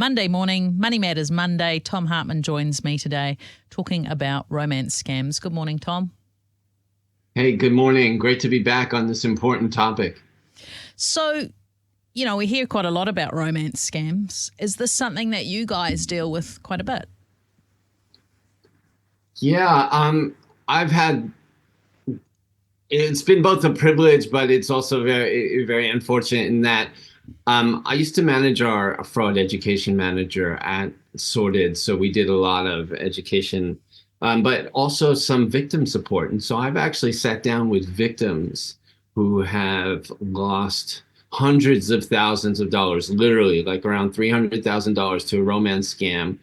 Monday morning, Money Matters Monday. Tom Hartmann joins me today talking about romance scams. Good morning, Tom. Hey, good morning. Great to be back on this important topic. So, we hear quite a lot about romance scams. Is this something that you guys deal with quite a bit? Yeah, I've had, it's been both a privilege, but it's also very, very unfortunate in that I used to manage our fraud education manager at Sorted. So we did a lot of education, but also some victim support. And so I've actually sat down with victims who have lost hundreds of thousands of dollars, literally like around $300,000 to a romance scam.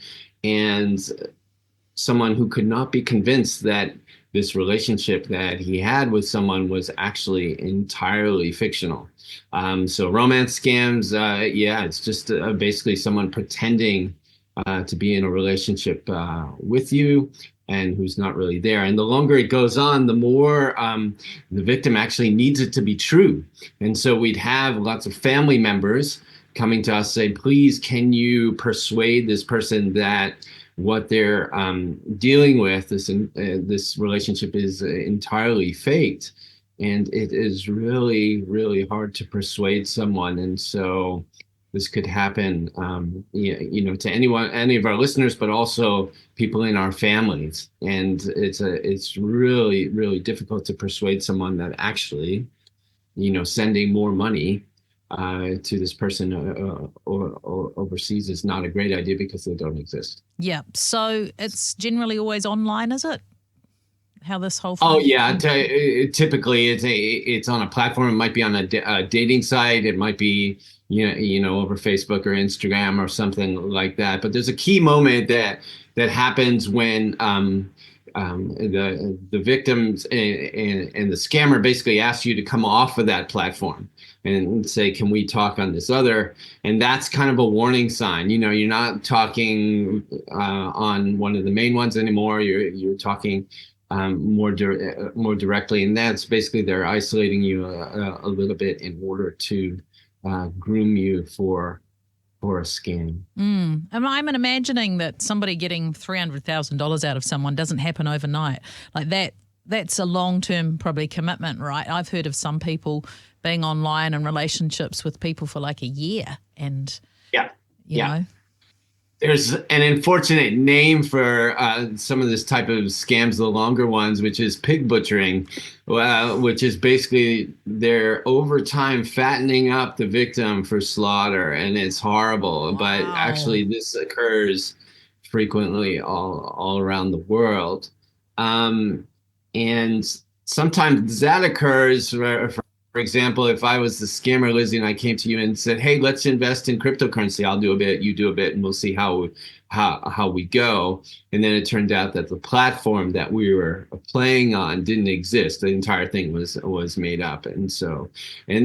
And someone who could not be convinced that this relationship that he had with someone was actually entirely fictional. So romance scams, yeah, it's just basically someone pretending to be in a relationship with you and who's not really there. And the longer it goes on, the more the victim actually needs it to be true. And so we'd have lots of family members coming to us say, please, can you persuade this person that what they're dealing with, this relationship is entirely faked, and it is really, really hard to persuade someone. And so this could happen, to anyone, any of our listeners, but also people in our families. And it's really, really difficult to persuade someone that actually, sending more money to this person or overseas is not a great idea because they don't exist. Yeah. So it's generally always online, is it? How this whole thing? Oh yeah, typically it's on a platform. It might be on a dating site. It might be over Facebook or Instagram or something like that. But there's a key moment that happens when the victims and the scammer basically ask you to come off of that platform and say, can we talk on this other? And that's kind of a warning sign. You're not talking on one of the main ones anymore. You're talking more directly, and that's basically they're isolating you a little bit in order to groom you for a scam. I'm imagining that somebody getting $300,000 out of someone doesn't happen overnight. Like that's a long-term probably commitment, right? I've heard of some people being online in relationships with people for like a year, and you know. There's an unfortunate name for some of this type of scams, the longer ones, which is pig butchering, which is basically they're over time fattening up the victim for slaughter, and it's horrible. Wow. But actually, this occurs frequently all around the world, and sometimes that occurs. For example, if I was the scammer, Lizzie, and I came to you and said, "Hey, let's invest in cryptocurrency. I'll do a bit, you do a bit, and we'll see how we go." And then it turned out that the platform that we were playing on didn't exist. The entire thing was made up, and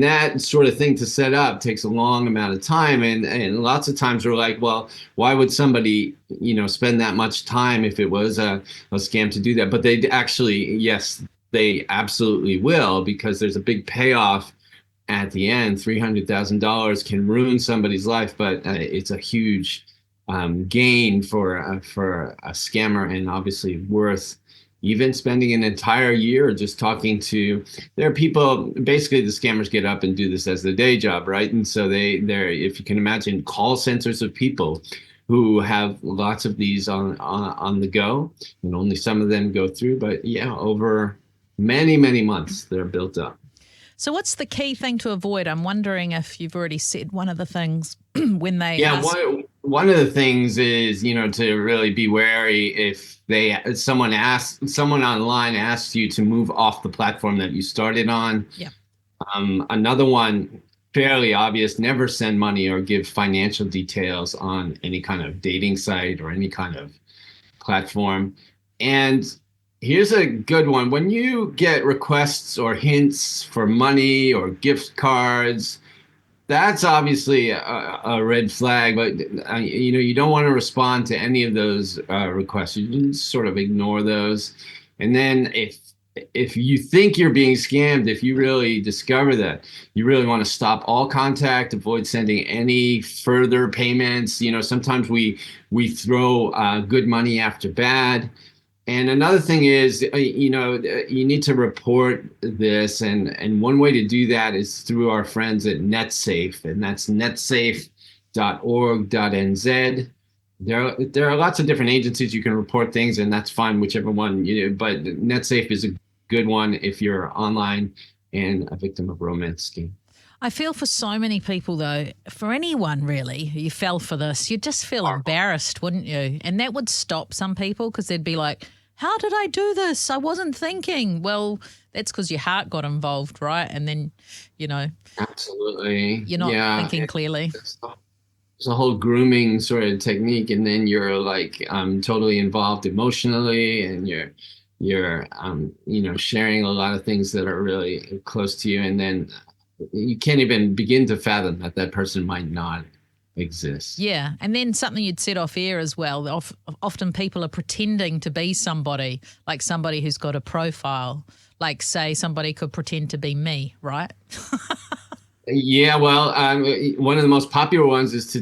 that sort of thing to set up takes a long amount of time. And lots of times we're like, well, why would somebody spend that much time if it was a scam to do that? But they actually, yes, they absolutely will, because there's a big payoff at the end. $300,000 can ruin somebody's life, but it's a huge gain for a scammer, and obviously worth even spending an entire year just talking to. There are people, basically the scammers get up and do this as their day job, right? And so they're, if you can imagine, call centers of people who have lots of these on the go, and only some of them go through. But yeah, over many, many months, they're built up. So what's the key thing to avoid? I'm wondering if you've already said one of the things when they ask. One of the things is, to really be wary if someone online asks you to move off the platform that you started on. Yeah. Another one, fairly obvious, never send money or give financial details on any kind of dating site or any kind of platform. And here's a good one. When you get requests or hints for money or gift cards, that's obviously a red flag, but you don't want to respond to any of those requests. You just sort of ignore those. And then if if you think you're being scammed, if you really discover that, you really want to stop all contact, avoid sending any further payments. Sometimes we throw good money after bad. And another thing is, you need to report this, and one way to do that is through our friends at NetSafe, and that's netsafe.org.nz. There are lots of different agencies you can report things, and that's fine, whichever one but NetSafe is a good one if you're online and a victim of romance scheme. I feel for so many people, though, for anyone really, you fell for this, you'd just feel embarrassed, wouldn't you? And that would stop some people because they'd be like, how did I do this? I wasn't thinking. Well, that's because your heart got involved, right? And then, Absolutely. You're not thinking clearly. It's a whole grooming sort of technique, and then you're like totally involved emotionally, and you're sharing a lot of things that are really close to you, and then you can't even begin to fathom that person might not exist. Yeah, and then something you'd said off air as well. Often people are pretending to be somebody, like somebody who's got a profile. Like, say, somebody could pretend to be me, right? Yeah, well, one of the most popular ones is to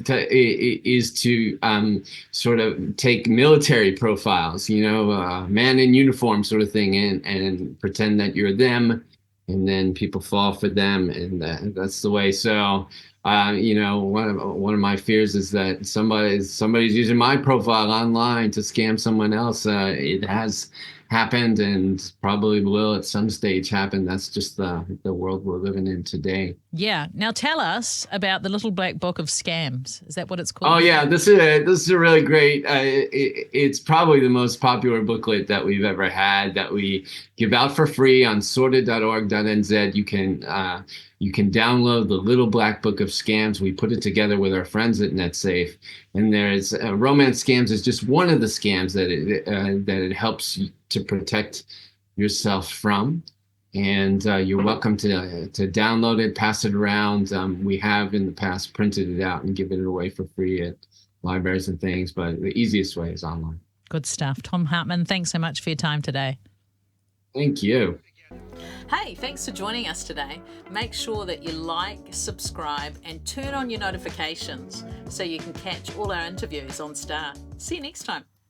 sort of take military profiles, man in uniform sort of thing, and pretend that you're them, and then people fall for them, and that's the way. So, one of my fears is that somebody's using my profile online to scam someone else. It has happened and probably will at some stage happen. That's just the world we're living in today. Yeah. Now tell us about the Little Black Book of Scams. Is that what it's called? Oh yeah, this is a really great. It's probably the most popular booklet that we've ever had, that we give out for free on sorted.org.nz. You can download the Little Black Book of Scams. We put it together with our friends at NetSafe, and there's romance scams is just one of the scams that it helps you to protect yourself from. And you're welcome to download it, pass it around. We have in the past printed it out and given it away for free at libraries and things, but the easiest way is online. Good stuff. Tom Hartmann, thanks so much for your time today. Thank you. Hey, thanks for joining us today. Make sure that you like, subscribe, and turn on your notifications so you can catch all our interviews on Star. See you next time.